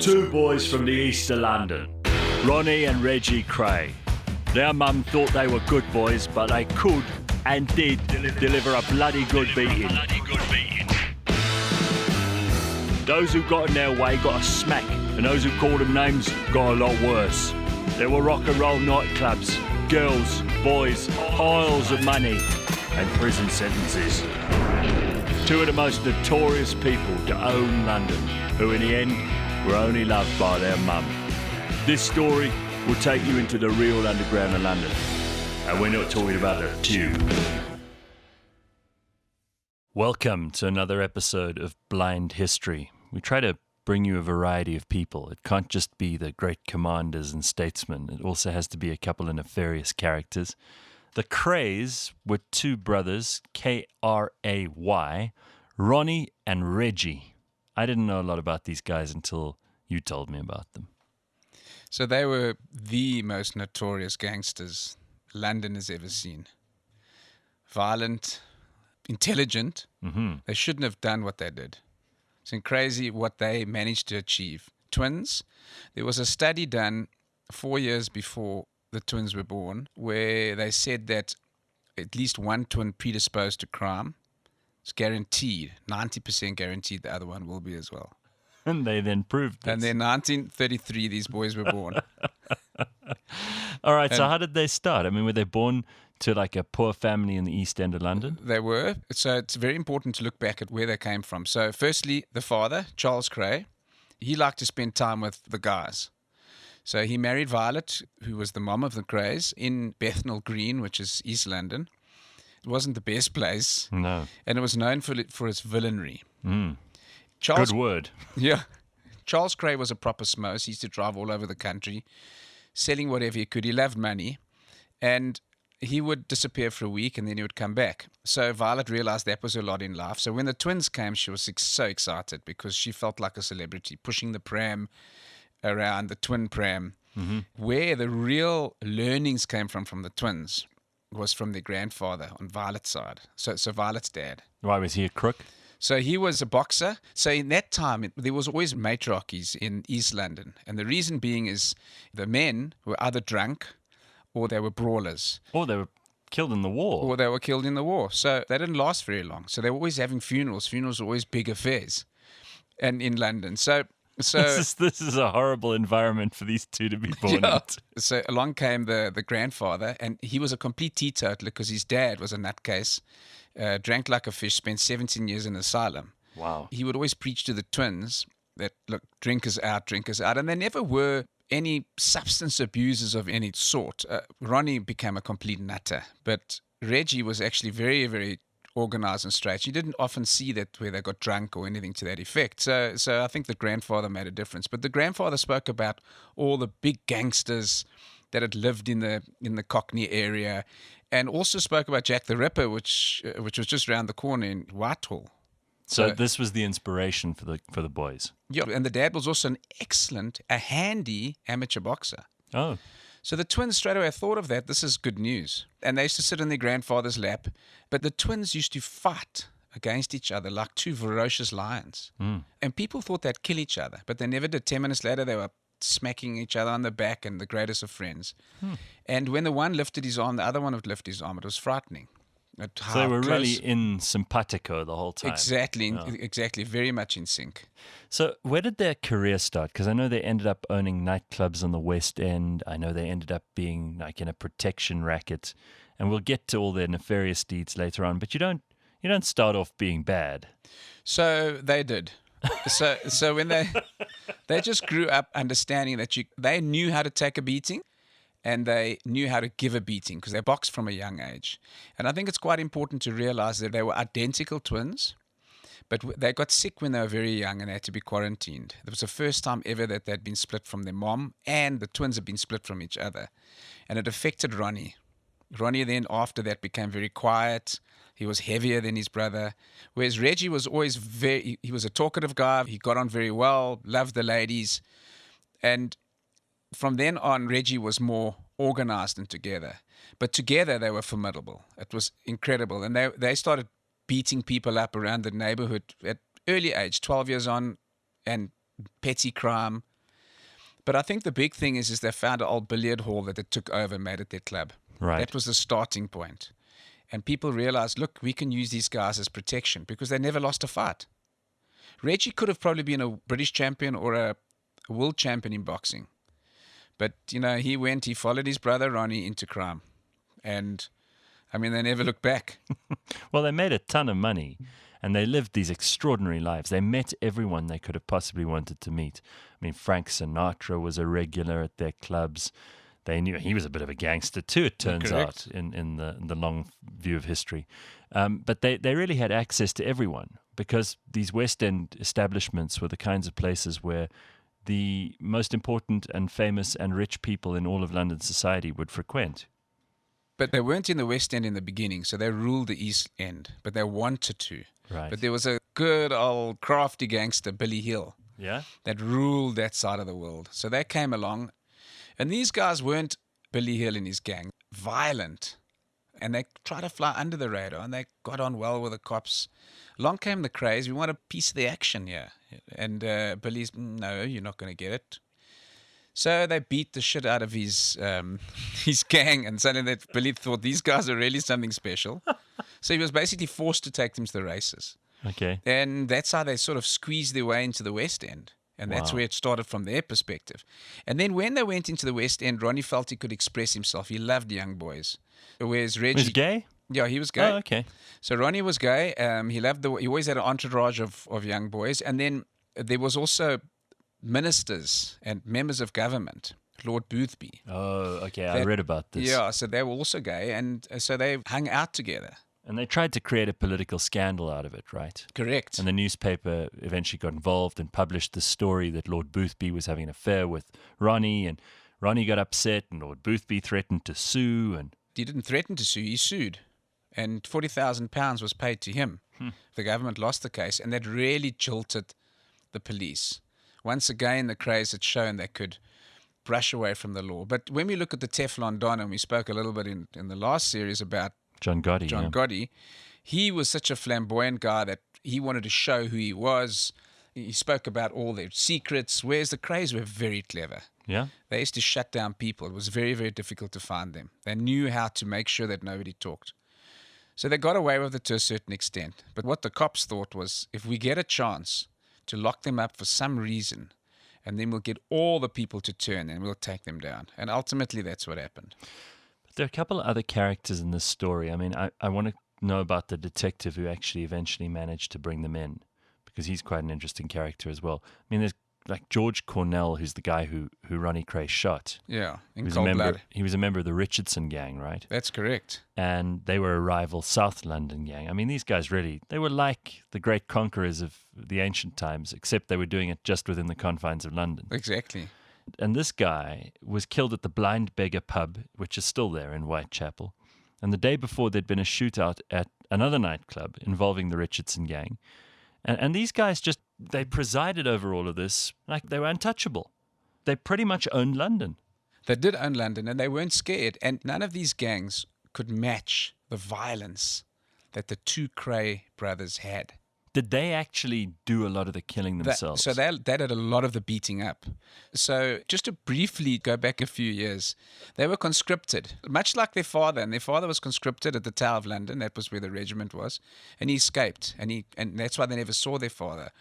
Two boys from the east of London, Ronnie and Reggie Kray. Their mum thought they were good boys, but they could and did deliver a bloody good beating. Those who got in their way got a smack, and those who called them names got a lot worse. There were rock and roll nightclubs, girls, boys, piles of money, and prison sentences. Two of the most notorious people to own London, who in the end were only loved by their mum. This story will take you into the real underground of London, and we're not talking about the tube. Welcome to another episode of Blind History. We try to bring you a variety of people. It can't just be the great commanders and statesmen. It also has to be a couple of nefarious characters. The Krays were two brothers, K-R-A-Y, Ronnie and Reggie. I didn't know a lot about these guys until you told me about them. So they were the most notorious gangsters London has ever seen. Violent, intelligent. Mm-hmm. They shouldn't have done what they did. It's crazy what they managed to achieve. Twins. There was a study done 4 years before the twins were born where they said that at least one twin predisposed to crime. It's guaranteed, 90% guaranteed the other one will be as well. And they then proved this. And then 1933, these boys were born. All right, so how did they start? I mean, were they born to like a poor family in the East End of London? They were. So it's very important to look back at where they came from. So firstly, the father, Charles Kray, he liked to spend time with the guys. So he married Violet, who was the mom of the Krays, in Bethnal Green, which is East London. It wasn't the best place. No. And it was known for its villainy. Mm. Good word. Yeah. Charles Kray was a proper smose. He used to drive all over the country, selling whatever he could. He loved money. And he would disappear for a week and then he would come back. So Violet realized that was her lot in life. So when the twins came, she was so excited because she felt like a celebrity, pushing the pram around, the twin pram. Mm-hmm. Where the real learnings came from the twins was from their grandfather on Violet's side. So Violet's dad. Why, was he a crook? So he was a boxer. So in that time, there was always matriarchies in East London. And the reason being is the men were either drunk or they were brawlers. Or they were killed in the war. So they didn't last very long. So they were always having funerals. Funerals were always big affairs and in London. So this is a horrible environment for these two to be born into. So along came the grandfather, and he was a complete teetotaler because his dad was a nutcase, drank like a fish, spent 17 years in asylum. Wow. He would always preach to the twins that, look, drinkers out. And they never were any substance abusers of any sort. Ronnie became a complete nutter, but Reggie was actually very, very organized and straight. You didn't often see that where they got drunk or anything to that effect. So I think the grandfather made a difference. But the grandfather spoke about all the big gangsters that had lived in the Cockney area, and also spoke about Jack the Ripper, which was just around the corner in Whitehall. So this was the inspiration for the boys. Yeah, and the dad was also a handy amateur boxer. Oh. So the twins straight away thought of that. This is good news. And they used to sit in their grandfather's lap. But the twins used to fight against each other like two ferocious lions. Mm. And people thought they'd kill each other, but they never did. 10 minutes later, they were smacking each other on the back and the greatest of friends. Hmm. And when the one lifted his arm, the other one would lift his arm. It was frightening. So they were really in simpatico the whole time. Exactly. Very much in sync. So where did their career start? Because I know they ended up owning nightclubs on the West End. I know they ended up being like in a protection racket. And we'll get to all their nefarious deeds later on. But you don't start off being bad. So they did. So when they just grew up understanding that they knew how to take a beating. And they knew how to give a beating because they boxed from a young age. And I think it's quite important to realize that they were identical twins, but they got sick when they were very young and they had to be quarantined. It was the first time ever that they'd been split from their mom, and the twins had been split from each other. And it affected Ronnie. Ronnie then, after that, became very quiet. He was heavier than his brother. Whereas Reggie was always he was a talkative guy. He got on very well, loved the ladies. And from then on, Reggie was more organized and together. But together, they were formidable. It was incredible. And they started beating people up around the neighborhood at early age, 12 years on, and petty crime, But I think the big thing is they found an old billiard hall that they took over and made it their club. Right. That was the starting point. And people realized, look, we can use these guys as protection because they never lost a fight. Reggie could have probably been a British champion or a world champion in boxing. But, he followed his brother Ronnie into crime. And, they never looked back. Well, they made a ton of money and they lived these extraordinary lives. They met everyone they could have possibly wanted to meet. Frank Sinatra was a regular at their clubs. They knew he was a bit of a gangster too, it turns out, in the long view of history. But they really had access to everyone because these West End establishments were the kinds of places where the most important and famous and rich people in all of London society would frequent. But they weren't in the West End in the beginning, so they ruled the East End, but they wanted to. Right. But there was a good old crafty gangster, Billy Hill, Yeah? that ruled that side of the world. So they came along, and these guys weren't Billy Hill and his gang, violent. And they tried to fly under the radar, and they got on well with the cops. Along came the Krays. We want a piece of the action here. And Billy's, no, you're not going to get it. So they beat the shit out of his gang, and suddenly Billy thought these guys are really something special. So he was basically forced to take them to the races. Okay. And that's how they sort of squeezed their way into the West End. And that's where it started from their perspective. And then when they went into the West End, Ronnie felt he could express himself. He loved young boys. Whereas Reggie... Was he gay? Yeah, he was gay. Oh, okay. So Ronnie was gay. He always had an entourage of young boys. And then there was also ministers and members of government, Lord Boothby. Oh, okay. I read about this. Yeah, so they were also gay. And so they hung out together. And they tried to create a political scandal out of it, right? Correct. And the newspaper eventually got involved and published the story that Lord Boothby was having an affair with Ronnie, and Ronnie got upset, and Lord Boothby threatened to sue. And he didn't threaten to sue, he sued. And £40,000 was paid to him. The government lost the case, and that really jilted the police. Once again, the Krays had shown they could brush away from the law. But when we look at the Teflon Don, and we spoke a little bit in the last series about John Gotti. Gotti, he was such a flamboyant guy that he wanted to show who he was. He spoke about all their secrets, whereas the Krays were very clever. Yeah? They used to shut down people. It was very, very difficult to find them. They knew how to make sure that nobody talked. So they got away with it to a certain extent. But what the cops thought was, if we get a chance to lock them up for some reason, and then we'll get all the people to turn and we'll take them down. And ultimately, that's what happened. There are a couple of other characters in this story. I want to know about the detective who actually eventually managed to bring them in, because he's quite an interesting character as well. There's like George Cornell, who's the guy who Ronnie Kray shot. Yeah, in He cold blood. He was a member of the Richardson gang, right? That's correct. And they were a rival South London gang. These guys really, they were like the great conquerors of the ancient times, except they were doing it just within the confines of London. Exactly. And this guy was killed at the Blind Beggar pub, which is still there in Whitechapel. And the day before, there'd been a shootout at another nightclub involving the Richardson gang. And these guys they presided over all of this like they were untouchable. They pretty much owned London. They did own London, and they weren't scared. And none of these gangs could match the violence that the two Kray brothers had. Did they actually do a lot of the killing themselves? So they did a lot of the beating up. So just to briefly go back a few years, they were conscripted, much like their father. And their father was conscripted at the Tower of London. That was where the regiment was. And he escaped. And that's why they never saw their father.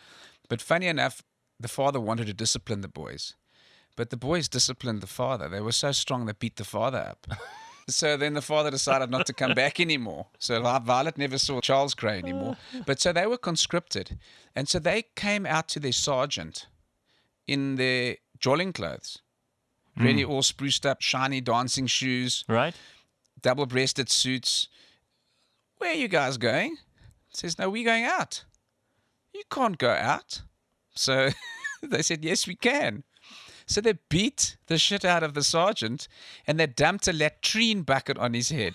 But funny enough, the father wanted to discipline the boys. But the boys disciplined the father. They were so strong they beat the father up. So then the father decided not to come back anymore. So Violet never saw Charles Kray anymore. But so they were conscripted. And so they came out to their sergeant in their jolling clothes, really all spruced up, shiny dancing shoes, right? double-breasted suits. Where are you guys going? Says, no, we're going out. You can't go out. So they said, yes, we can. So they beat the shit out of the sergeant, and they dumped a latrine bucket on his head.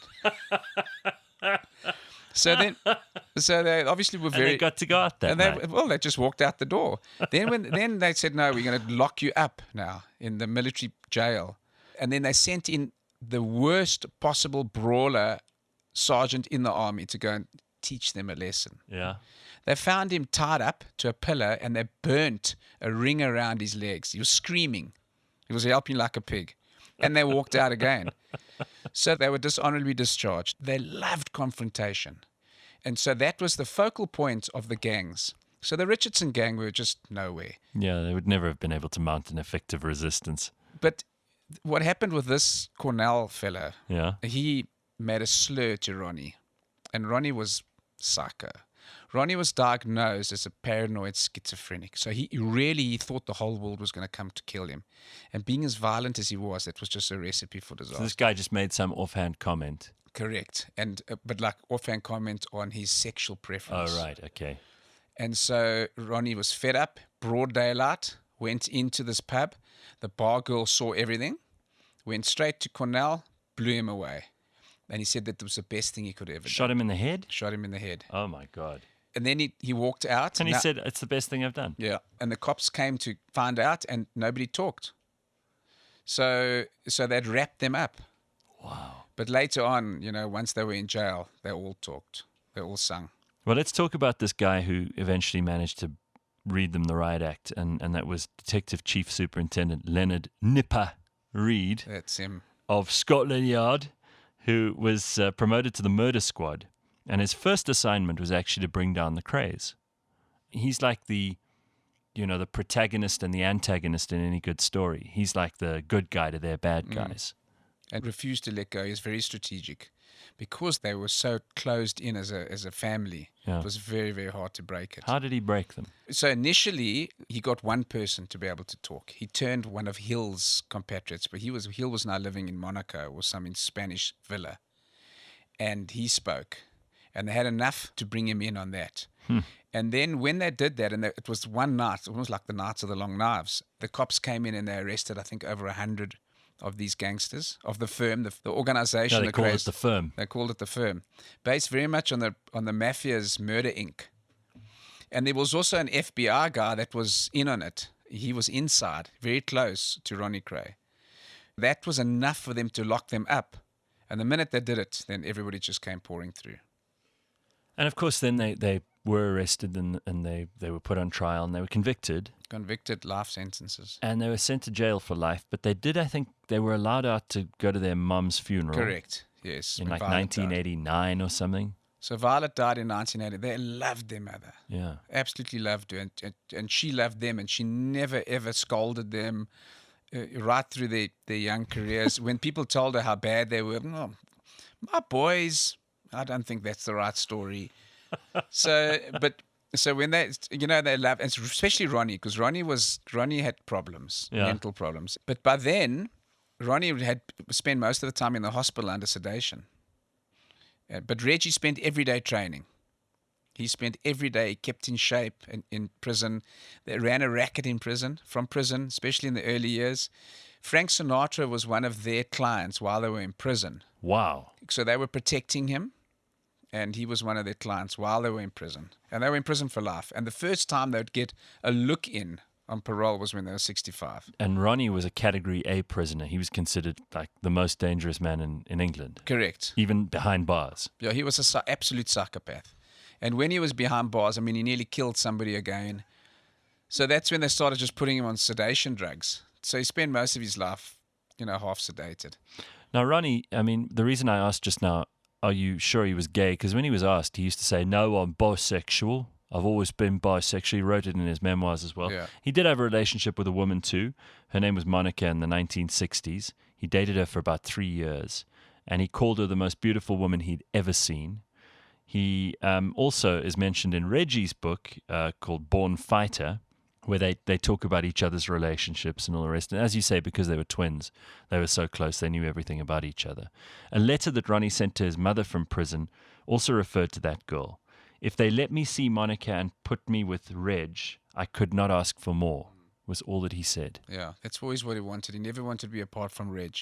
So they obviously were very. And they got to go out that night. They just walked out the door. Then they said, no, we're going to lock you up now in the military jail. And then they sent in the worst possible brawler sergeant in the army to go and teach them a lesson. Yeah. They found him tied up to a pillar, and they burnt a ring around his legs. He was screaming. He was yelping like a pig. And they walked out again. So they were dishonorably discharged. They loved confrontation. And so that was the focal point of the gangs. So the Richardson gang were just nowhere. Yeah, they would never have been able to mount an effective resistance. But what happened with this CORNELL fella, Yeah. he made a slur to Ronnie. And Ronnie was psycho. Ronnie was diagnosed as a paranoid schizophrenic. So he thought the whole world was going to come to kill him. And being as violent as he was, it was just a recipe for disaster. So this guy just made some offhand comment. Correct. And but like offhand comment on his sexual preference. Oh, right. Okay. And so Ronnie was fed up, broad daylight, went into this pub. The bar girl saw everything, went straight to CORNELL, blew him away. And he said that it was the best thing he could ever Shot do. him in the head? Shot him in the head. Oh, my God. And then he walked out. And he said, it's the best thing I've done. Yeah. And the cops came to find out, and nobody talked. So they'd wrapped them up. Wow. But later on, once they were in jail, they all talked. They all sung. Well, let's talk about this guy who eventually managed to read them the riot act, and that was Detective Chief Superintendent Leonard Nipper Reid. That's him. Of Scotland Yard, who was promoted to the murder squad. And his first assignment was actually to bring down the Krays. He's like the protagonist and the antagonist in any good story. He's like the good guy to their bad guys. And refused to let go. He's very strategic. Because they were so closed in as a family, Yeah. It was very, very hard to break it. How did he break them? So initially, he got one person to be able to talk. He turned one of Hill's compatriots, but Hill was now living in Monaco or some in Spanish villa. And he spoke. And they had enough to bring him in on that. And then when they did that, and it was one night, almost like the Nights of the Long Knives, the cops came in and they arrested, I think, over 100 of these gangsters, of the firm, the organization. No, they called it the firm. They called it the firm. Based very much on the mafia's Murder Inc. And there was also an FBI guy that was in on it. He was inside, very close to Ronnie Kray. That was enough for them to lock them up. And the minute they did it, then everybody just came pouring through. And of course, then they were arrested and they were put on trial and they were convicted. Convicted, life sentences. And they were sent to jail for life. But I think they were allowed out to go to their mum's funeral. Correct, yes. In like Violet 1989 or something. So Violet died in 1980. They loved their mother. Yeah. Absolutely loved her. And she loved them. And she never, ever scolded them right through their young careers. When people told her how bad they were, oh, my boys, I don't think that's the right story. So when they loved, and especially Ronnie, because Ronnie had problems, mental problems. But by then, Ronnie had spent most of the time in the hospital under sedation. But Reggie spent everyday training. He spent every day, kept in shape in prison. They ran a racket in prison, from prison, especially in the early years. Frank Sinatra was one of their clients while they were in prison. Wow. So they were protecting him, and he was one of their clients while they were in prison. And they were in prison for life. And the first time they'd get a look in on parole was when they were 65. And Ronnie was a Category A prisoner. He was considered like the most dangerous man in England. Correct. Even behind bars. Yeah, he was an absolute psychopath. And when he was behind bars, I mean, he nearly killed somebody again. So that's when they started just putting him on sedation drugs. So he spent most of his life, half sedated. Now, Ronnie, I mean, the reason I asked just now, are you sure he was gay? Because when he was asked, he used to say, no, I'm bisexual. I've always been bisexual. He wrote it in his memoirs as well. Yeah. He did have a relationship with a woman too. Her name was Monica in the 1960s. He dated her for about 3 years. And he called her the most beautiful woman he'd ever seen. He also is mentioned in Reggie's book called Born Fighter, where they talk about each other's relationships and all the rest. And as you say, because they were twins, they were so close, they knew everything about each other. A letter that Ronnie sent to his mother from prison also referred to that girl. If they let me see Monica and put me with Reg, I could not ask for more, was all that he said. Yeah, that's always what he wanted. He never wanted to be apart from Reg.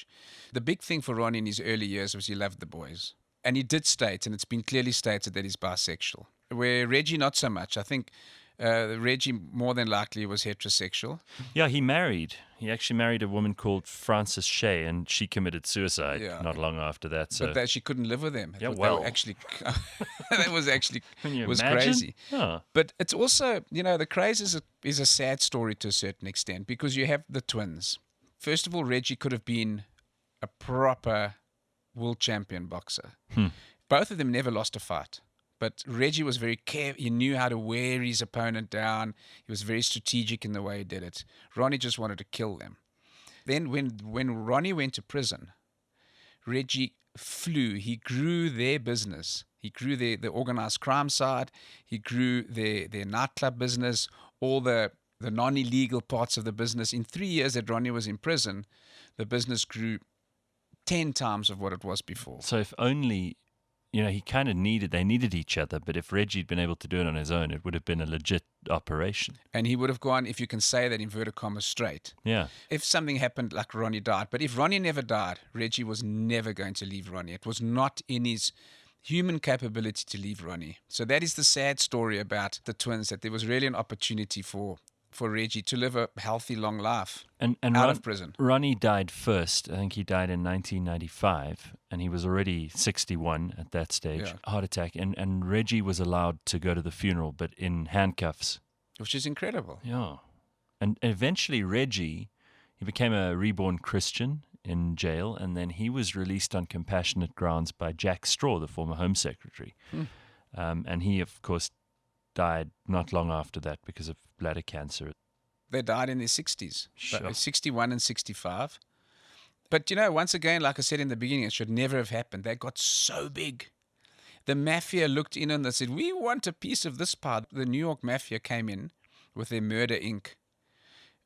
The big thing for Ronnie in his early years was he loved the boys. And he did state, and it's been clearly stated, that he's bisexual. Where Reggie, not so much. I think Reggie more than likely was heterosexual. Yeah, he actually married a woman called Frances SHEA, and she committed suicide not long after that. So. But she couldn't live with him. Yeah, That was actually was imagine? crazy. Oh. But it's also, the Krays is a sad story to a certain extent, because you have the twins. First of all, Reggie could have been a proper world champion boxer. Both of them never lost a fight. But Reggie was very careful. He knew how to wear his opponent down. He was very strategic in the way he did it. Ronnie just wanted to kill them. Then when Ronnie went to prison, Reggie flew. He grew their business. He grew the organized crime side. He grew their nightclub business, all the non-illegal parts of the business. In 3 years that Ronnie was in prison, the business grew 10 times of what it was before. So if only, he kind of they needed each other, but if Reggie had been able to do it on his own, it would have been a legit operation. And he would have gone, if you can say that, inverted commas, straight. Yeah. If something happened like Ronnie died, but if Ronnie never died, Reggie was never going to leave Ronnie. It was not in his human capability to leave Ronnie. So that is the sad story about the twins, that there was really an opportunity for Reggie to live a healthy, long life and out of prison. Ronnie died first. I think he died in 1995, and he was already 61 at that stage, Yeah. heart attack. And Reggie was allowed to go to the funeral, but in handcuffs. Which is incredible. Yeah. And eventually Reggie, he became a reborn Christian in jail, and then he was released on compassionate grounds by Jack Straw, the former Home Secretary. And he, of course, died not long after that because of bladder cancer. They died in their 60s, Sure. 61 and 65. But, once again, like I said in the beginning, it should never have happened. They got so big. The mafia looked in and they said, we want a piece of this part. The New York mafia came in with their Murder Inc.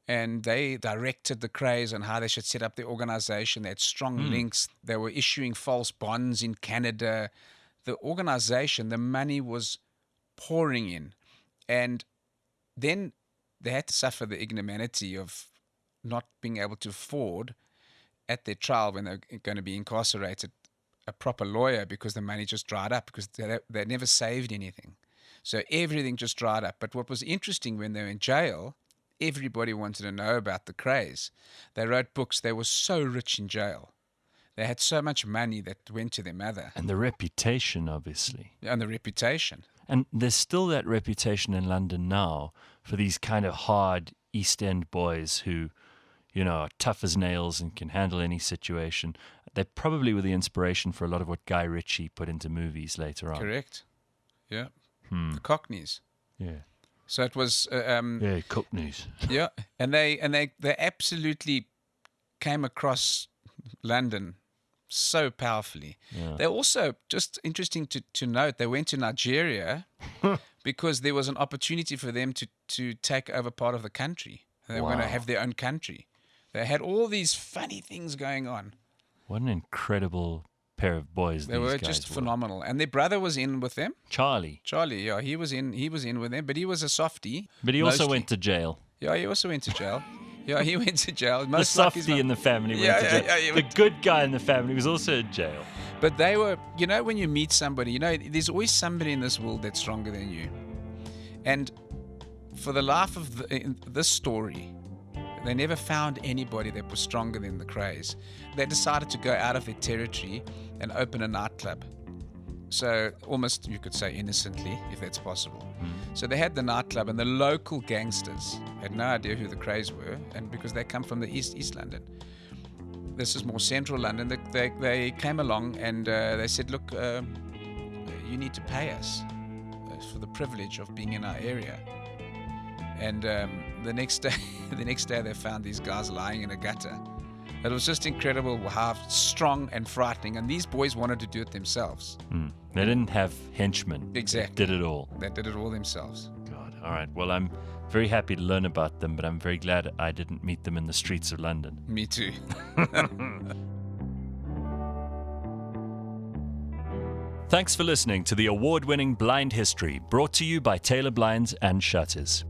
And they directed the Krays on how they should set up the organization. They had strong links. They were issuing false bonds in Canada. The organization, the money was pouring in. And then they had to suffer the ignominy of not being able to afford at their trial, when they're going to be incarcerated, a proper lawyer, because the money just dried up, because they never saved anything. So everything just dried up. But what was interesting, when they were in jail, everybody wanted to know about the Krays. They wrote books. They were so rich in jail. They had so much money that went to their mother. And the reputation, obviously. And the reputation. And there's still that reputation in London now for these kind of hard East End boys who, are tough as nails and can handle any situation. They probably were the inspiration for a lot of what Guy Ritchie put into movies later on. Correct. Yeah. The Cockneys. Yeah. So it was... Yeah, Cockneys. Yeah. And they absolutely came across London so powerfully. Yeah. They also, just interesting to note, they went to Nigeria because there was an opportunity for them to take over part of the country. They were going to have their own country. They had all these funny things going on. What an incredible pair of boys They these were guys just phenomenal. And their brother was in with them. Charlie, Yeah, he was in with them, but he was a softie. but he also mostly. went to jail. Yeah, he also went to jail. Yeah, he went to jail. The Most like his softie mum. in the family went Yeah, to yeah, jail. yeah, he The went- good guy in the family was also in jail. But they were, when you meet somebody, there's always somebody in this world that's stronger than you. And for the life of this story, they never found anybody that was stronger than the Krays. They decided to go out of their territory and open a nightclub. So almost, you could say, innocently, if that's possible. So they had the nightclub, and the local gangsters had no idea who the Krays were, and because they come from the East London. This is more central London. They came along and they said, look, you need to pay us for the privilege of being in our area. And the next day they found these guys lying in a gutter. It was just incredible how strong and frightening. And these boys wanted to do it themselves. They didn't have henchmen. Exactly. They did it all. They did it all themselves. God. All right. Well, I'm very happy to learn about them, but I'm very glad I didn't meet them in the streets of London. Me too. Thanks for listening to the award-winning Blind History, brought to you by Taylor Blinds and Shutters.